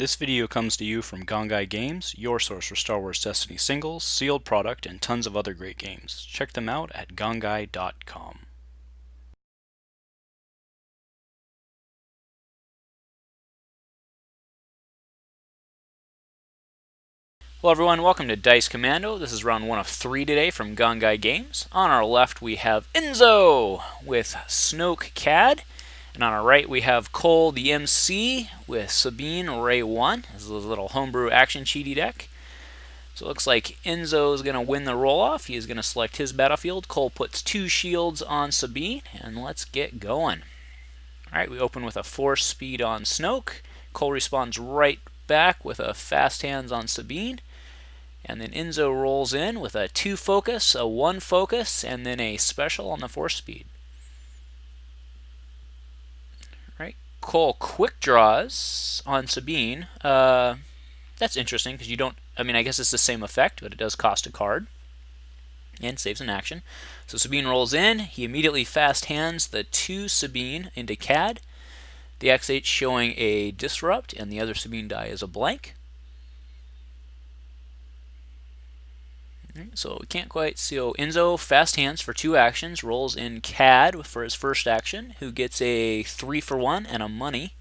This video comes to you from Gongaii Games, your source for Star Wars Destiny singles, sealed product, and tons of other great games. Check them out at gongaii.com. Hello everyone, welcome to Dice Commando. This is round 1 of 3 today from Gongaii Games. On our left we have Enzo with Snoke CAD. And on our right we have Cole the MC with Sabine Ray 1. This is a little homebrew action cheaty deck. So it looks like Enzo is going to win the roll-off. He is going to select his battlefield. Cole puts 2 shields on Sabine, and let's get going. Alright, we open with a 4 speed on Snoke. Cole responds right back with a fast hands on Sabine. And then Enzo rolls in with a 2 focus, a 1 focus, and then a special on the 4 speed. Alright, Cole quick draws on Sabine. That's interesting because you don't, I guess it's the same effect, but it does cost a card and saves an action. So Sabine rolls in. He immediately fast hands the 2 Sabine into CAD. The X8 showing a disrupt, and the other Sabine die is a blank. So we can't quite see. So Enzo fast hands for 2 actions, rolls in CAD for his first action, who gets a 3 for 1 and a money.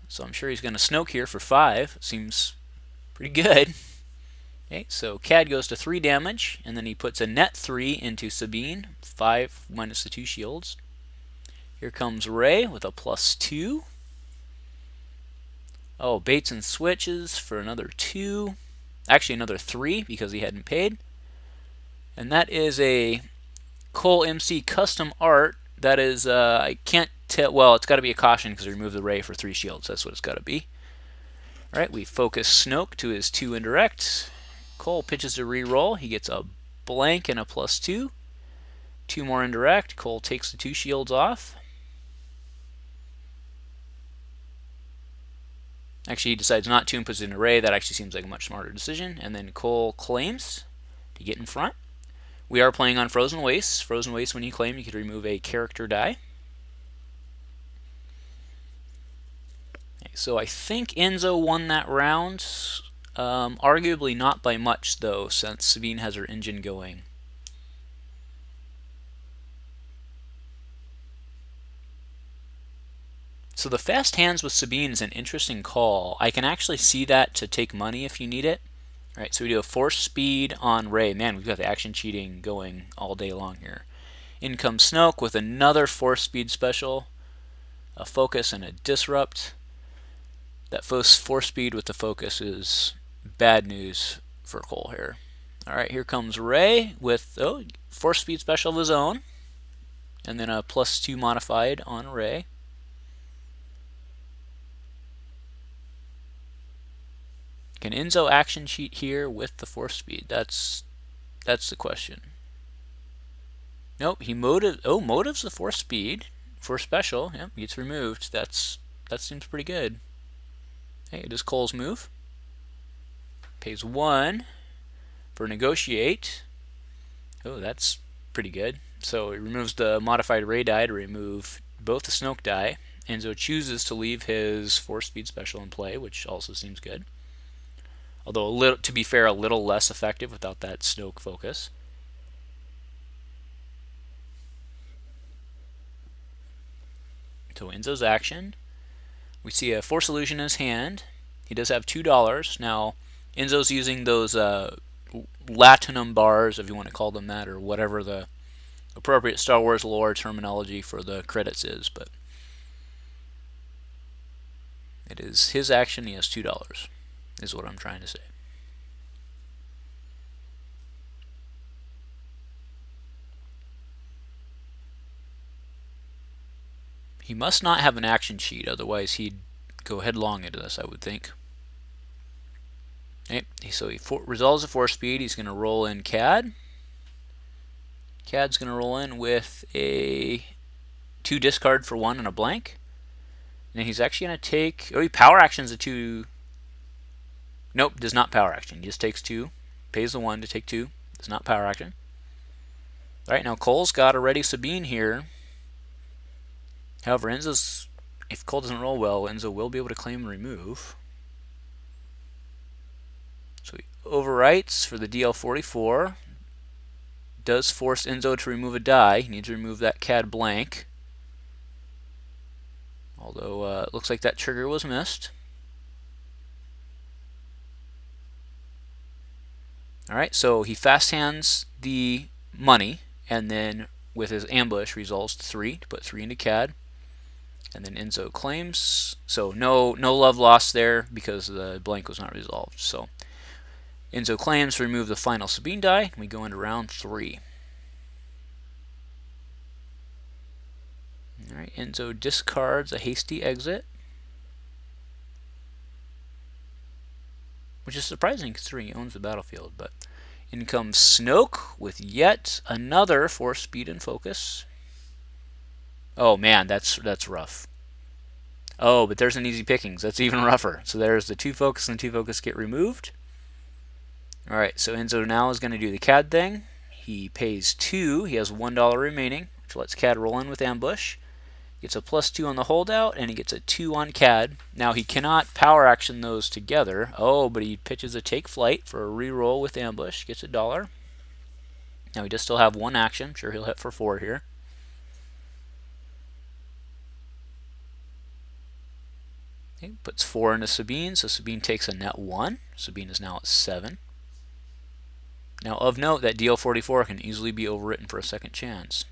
So I'm sure he's going to Snoke here for 5. Seems pretty good. Okay, so CAD goes to 3 damage, and then he puts a net 3 into Sabine, 5 minus the 2 shields. Here comes Ray with a +2. Oh, baits and switches for another 2. Actually, another 3 because he hadn't paid. And that is a Cole MC custom art. That is, I can't tell. Well, it's got to be a caution because we removed the Ray for 3 shields. That's what it's got to be. Alright, we focus Snoke to his 2 indirect. Cole pitches a reroll. He gets a blank and a +2. 2 more indirect. Cole takes the 2 shields off. Actually, he decides not to and puts it in an array. That actually seems like a much smarter decision. And then Cole claims to get in front. We are playing on Frozen Wastes. Frozen Wastes, when you claim, you can remove a character die. Okay, so I think Enzo won that round. Arguably not by much, though, since Sabine has her engine going. So the fast hands with Sabine is an interesting call. I can actually see that to take money if you need it. Alright, so we do a 4 speed on Ray. Man, we've got the action cheating going all day long here. In comes Snoke with another 4 speed special, a focus and a disrupt. That 4 speed with the focus is bad news for Cole here. Alright, here comes Ray with 4 speed special of his own, and then a +2 modified on Ray. Can Enzo action cheat here with the 4 speed? That's the question. Nope, he motives the 4 speed for special. Yep, gets removed. That seems pretty good. Hey, it is Cole's move. Pays 1 for negotiate. Oh, that's pretty good. So he removes the modified Ray die to remove both the Snoke die. Enzo chooses to leave his 4 speed special in play, which also seems good. Although, to be fair, a little less effective without that Snoke focus. So Enzo's action. We see a Force Illusion in his hand. He does have $2. Now, Enzo's using those Latinum bars, if you want to call them that, or whatever the appropriate Star Wars lore terminology for the credits is. But it is his action. He has $2. Is what I'm trying to say. He must not have an action sheet, otherwise he'd go headlong into this, I would think. Okay, so he resolves the 4 speed. He's going to roll in CAD. CAD's going to roll in with a 2 discard for 1 and a blank. And he's actually going to take, he power actions a 2. Nope, does not power action. He just takes 2. Pays the 1 to take 2. Does not power action. Alright, now Cole's got a ready Sabine here. However, Enzo's If Cole doesn't roll well, Enzo will be able to claim and remove. So he overwrites for the DL44. Does force Enzo to remove a die. He needs to remove that CAD blank. Although it looks like that trigger was missed. Alright, so he fast hands the money, and then with his ambush resolves 3 to put 3 into CAD. And then Enzo claims. So no love lost there because the blank was not resolved. So Enzo claims to remove the final Sabine die. We go into round 3. Alright, Enzo discards a hasty exit, which is surprising considering he owns the battlefield. But in comes Snoke with yet another force, speed, and focus. Oh man, that's rough. Oh, but there's an easy pickings. That's even rougher. So there's the 2 focus and the 2 focus get removed. Alright, so Enzo now is going to do the CAD thing. He pays 2. He has $1 remaining, which lets CAD roll in with ambush. Gets a +2 on the holdout, and he gets a 2 on CAD. Now he cannot power action those together. Oh, but he pitches a take flight for a reroll with ambush. Gets $1. Now he does still have 1 action. I'm sure he'll hit for 4 here. Okay, puts 4 into Sabine, so Sabine takes a net 1. Sabine is now at 7. Now of note, that DL44 can easily be overwritten for a second chance.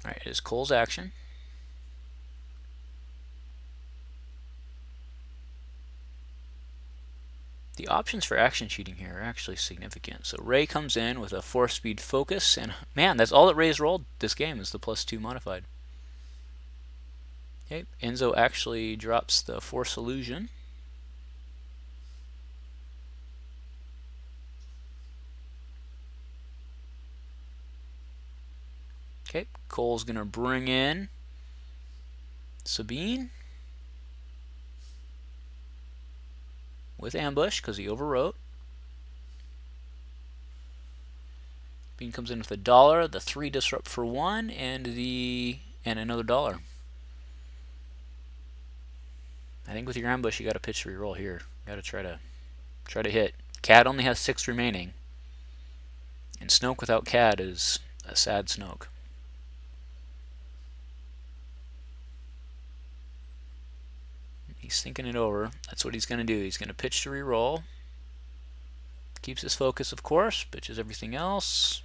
Alright, it is Cole's action. The options for action cheating here are actually significant. So Ray comes in with a 4-speed focus, and man, that's all that Ray's rolled this game is the +2 modified. Okay, Enzo actually drops the Force Illusion. Okay, Cole's going to bring in Sabine with ambush because he overwrote. Sabine comes in with $1, the 3 disrupt for 1, and another $1. I think with your ambush you got to pitch the reroll here. You got to try to hit. CAD only has 6 remaining, and Snoke without CAD is a sad Snoke. He's thinking it over. That's what he's going to do. He's going to pitch to reroll. Keeps his focus, of course. Pitches everything else.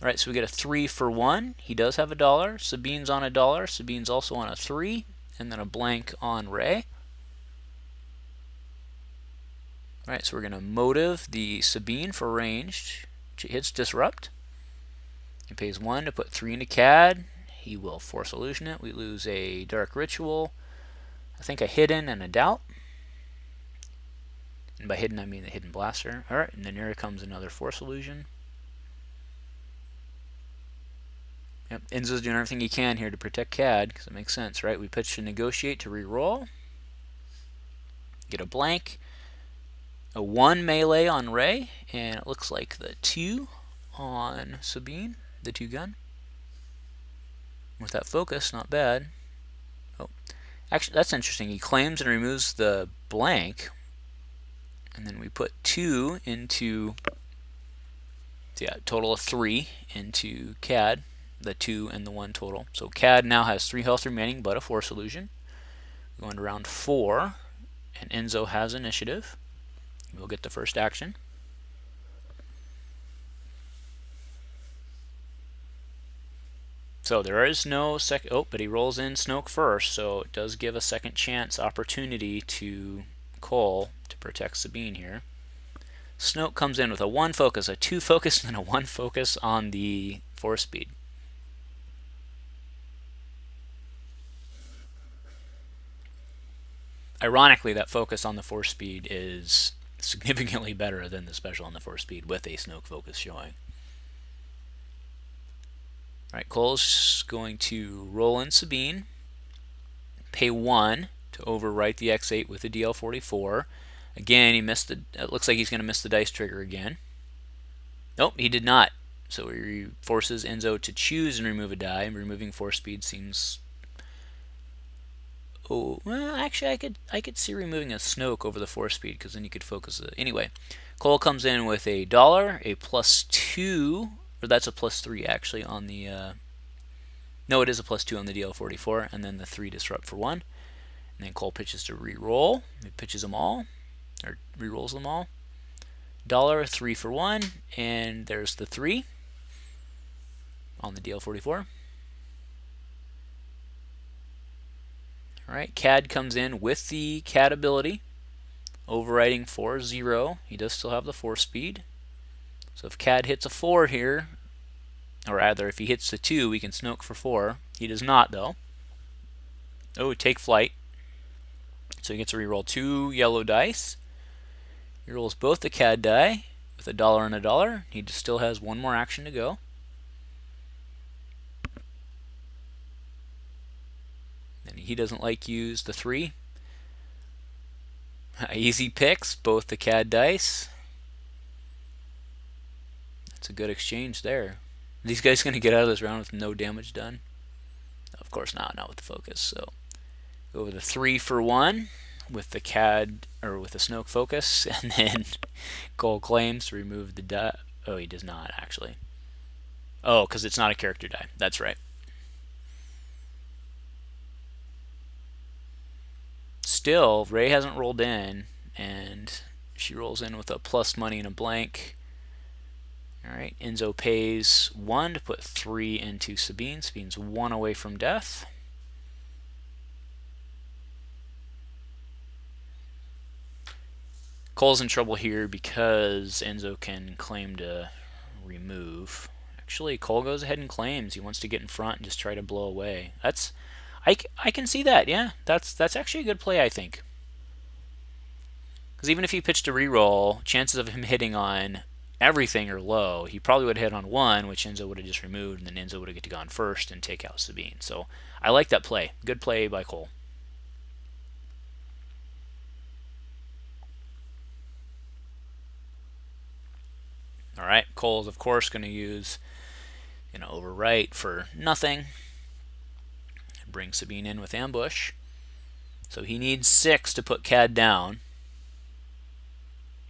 Alright, so we get a 3 for 1. He does have $1. Sabine's on $1. Sabine's also on a 3. And then a blank on Ray. Alright, so we're going to motive the Sabine for ranged, which hits disrupt. He pays 1 to put 3 into CAD. He will Force Illusion it. We lose a Dark Ritual, I think a Hidden, and a Doubt. And by Hidden I mean the Hidden Blaster. Alright, and then here comes another Force Illusion. Yep, Enzo's doing everything he can here to protect CAD, because it makes sense, right? We pitch to Negotiate to reroll. Get a blank. A 1 melee on Ray, and it looks like the 2 on Sabine, the 2 gun. With that focus, not bad. Oh, actually, that's interesting. He claims and removes the blank, and then we put 2 into, yeah, total of 3 into CAD, the 2 and the 1 total. So CAD now has 3 health remaining, but a Force Illusion. We're going to round 4, and Enzo has initiative. We'll get the first action. So there is no second. Oh, but he rolls in Snoke first, so it does give a second chance opportunity to Cole to protect Sabine here. Snoke comes in with a 1 focus, a 2 focus, and a 1 focus on the 4-speed. Ironically, that focus on the 4-speed is significantly better than the special on the 4-speed with a Snoke focus showing. Alright, Cole's going to roll in Sabine, pay 1 to overwrite the X8 with the DL44. Again, he missed the. It looks like he's going to miss the dice trigger again. Nope, he did not. So he forces Enzo to choose and remove a die. Removing force speed seems... Oh, well, actually, I could see removing a Snoke over the force speed, because then you could focus it. Anyway, Cole comes in with $1, a +2, or that's a +3 actually on the... no, it is a +2 on the DL44, and then the 3 disrupt for 1. And then Cole pitches to re-roll. He pitches them all, or re-rolls them all. Dollar, 3 for 1, and there's the 3 on the DL44. Alright, CAD comes in with the CAD ability, overriding for 0. He does still have the force speed. So if CAD hits a 4 here, or rather if he hits the 2, we can Snoke for 4. He does not, though. Oh, take flight. So he gets to reroll 2 yellow dice. He rolls both the CAD die with $1 and $1. He still has one more action to go. And he doesn't like use the 3. Easy picks, both the CAD dice. That's a good exchange there. Are these guys going to get out of this round with no damage done? Of course not with the focus. So go with the 3 for 1 with the CAD, or with the Snoke focus, and then Cole claims to remove the die. Oh, he does not actually. Oh, because it's not a character die. That's right. Still, Ray hasn't rolled in, and she rolls in with a plus money and a blank. Alright, Enzo pays 1 to put 3 into Sabine. Sabine's 1 away from death. Cole's in trouble here because Enzo can claim to remove. Actually, Cole goes ahead and claims. He wants to get in front and just try to blow away. I can see that, yeah. That's actually a good play, I think. Because even if he pitched a reroll, chances of him hitting on everything are low. He probably would have hit on 1, which Enzo would have just removed, and then Enzo would have get to go on first and take out Sabine. So I like that play. Good play by Cole. Alright, Cole's of course going to use overwrite for nothing. Bring Sabine in with ambush. So he needs 6 to put CAD down.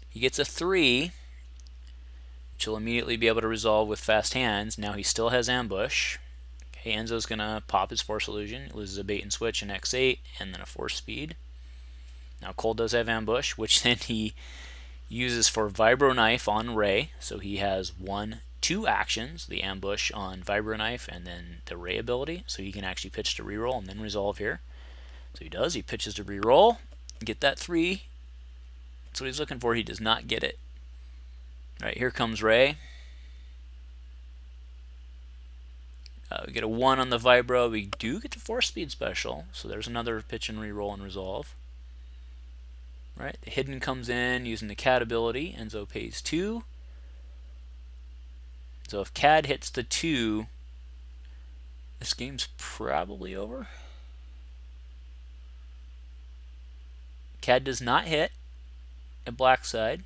He gets a 3, which he'll immediately be able to resolve with fast hands. Now he still has ambush. Okay, Enzo's going to pop his force illusion. He loses a bait and switch, an X8, and then a force speed. Now Cole does have ambush, which then he uses for Vibro Knife on Ray. So he has 2 actions, the ambush on Vibro Knife and then the Ray ability. So he can actually pitch to reroll and then resolve here. So he does. He pitches to reroll. Get that 3. That's what he's looking for. He does not get it. Alright, here comes Ray. We get a 1 on the Vibro. We do get the force speed special. So there's another pitch and reroll and resolve. Right, the hidden comes in using the CAD ability. Enzo pays 2. So if CAD hits the 2, this game's probably over. CAD does not hit at black side.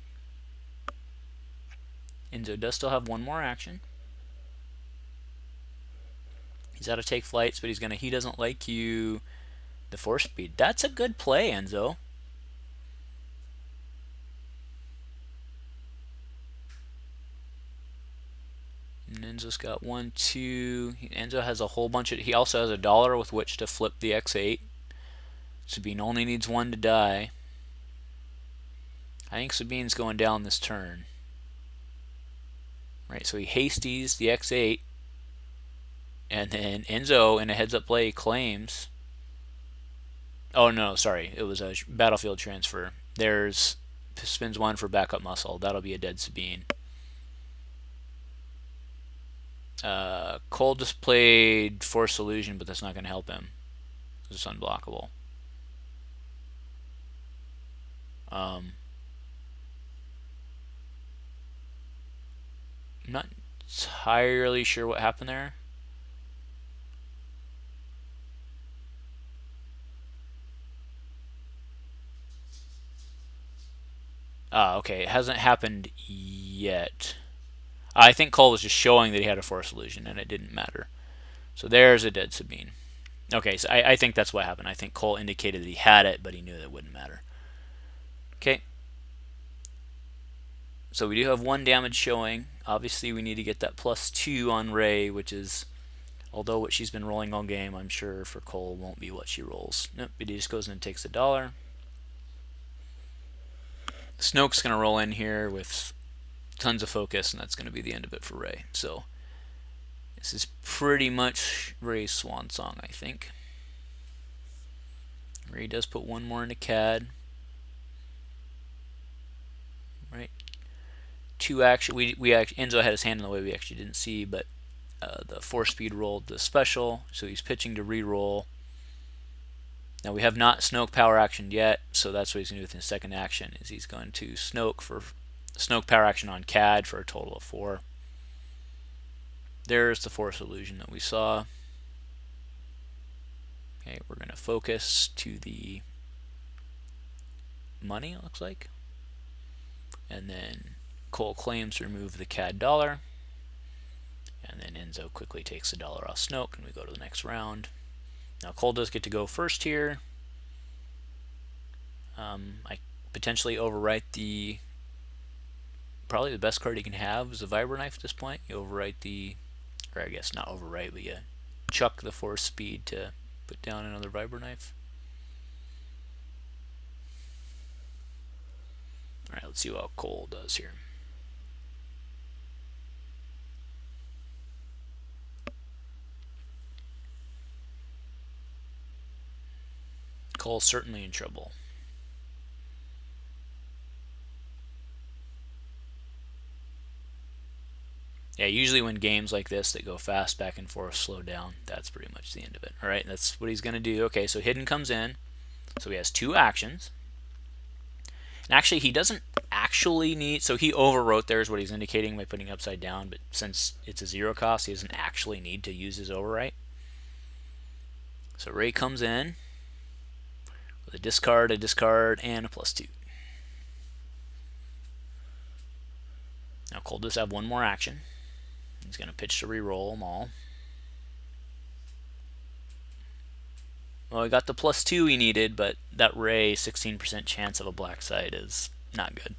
Enzo does still have one more action. He's out of take flights, but he doesn't like you the force speed. That's a good play, Enzo. And Enzo's got 1, 2. Enzo has a whole bunch of... He also has $1 with which to flip the X8. Sabine only needs 1 to die. I think Sabine's going down this turn. Right, so he hasties the X8. And then Enzo, in a heads-up play, claims... Oh, no, sorry. It was a battlefield transfer. There's... Spins 1 for backup muscle. That'll be a dead Sabine. Cole just played Force Illusion, but that's not going to help him. It's unblockable. I'm not entirely sure what happened there. Okay, it hasn't happened yet. I think Cole was just showing that he had a Force illusion, and it didn't matter. So there's a dead Sabine. Okay, so I think that's what happened. I think Cole indicated that he had it, but he knew that it wouldn't matter. Okay. So we do have 1 damage showing. Obviously, we need to get that +2 on Rey, which is, although what she's been rolling all game, I'm sure for Cole won't be what she rolls. Nope, he just goes in and takes $1. Snoke's going to roll in here with tons of focus, and that's going to be the end of it for Rey. So this is pretty much Rey's swan song, I think. Rey does put 1 more into CAD. Right. 2 action. We actually, Enzo had his hand in the way we actually didn't see, but the 4-speed rolled the special, so he's pitching to re-roll. Now we have not Snoke power actioned yet, so that's what he's going to do with his second action, is he's going to Snoke power action on CAD for a total of 4. There's the Force illusion that we saw. Okay, we're going to focus to the money, it looks like. And then Cole claims to remove the CAD $1. And then Enzo quickly takes $1 off Snoke, and we go to the next round. Now Cole does get to go first here. I potentially overwrite the... Probably the best card you can have is a Vibro Knife at this point. You overwrite the... Or I guess not overwrite, but you chuck the Force speed to put down another Vibro Knife. Alright, let's see what Cole does here. Cole's certainly in trouble. Yeah, usually when games like this that go fast back and forth slow down, that's pretty much the end of it. Alright, that's what he's going to do. Okay, so Hidden comes in. So he has 2 actions. And actually, he doesn't actually need... So he overwrote there is what he's indicating by putting upside down, but since it's a 0 cost, he doesn't actually need to use his overwrite. So Rey comes in with a discard, and a +2. Now Cole does have 1 more action. He's going to pitch to re-roll them all. Well, he got the +2 he needed, but that Rey 16% chance of a black side is not good.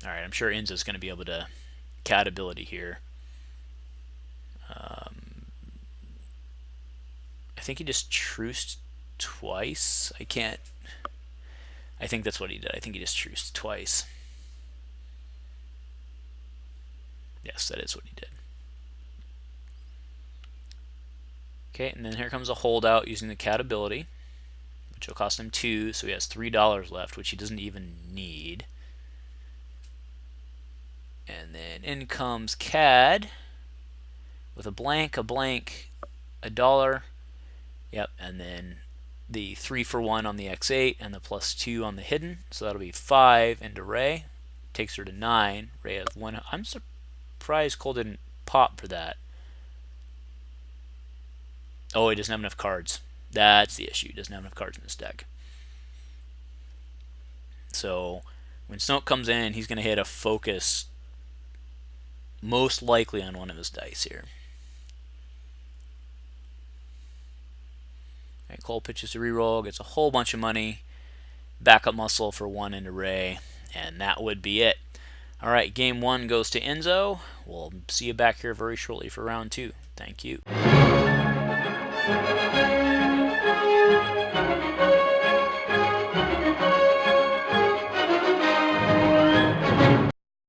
Alright, I'm sure Enzo's going to be able to CAD ability here. I think he just truced twice. I think that's what he did. I think he just truced twice. Yes, that is what he did. Okay, and then here comes a holdout using the CAD ability, which will cost him 2, so he has $3 left, which he doesn't even need. And then in comes CAD with a blank, $1. Yep, and then the 3-for-1 on the X8 and the +2 on the Hidden, so that'll be 5 into Rey. Takes her to 9. Rey has 1. I'm surprised Cole didn't pop for that. Oh, he doesn't have enough cards. That's the issue. He doesn't have enough cards in this deck. So when Snoke comes in, he's going to hit a focus most likely on one of his dice here. Right, Cole pitches to reroll, gets a whole bunch of money, backup muscle for 1 into Rey, and that would be it. Alright, game 1 goes to Enzo. We'll see you back here very shortly for round 2. Thank you.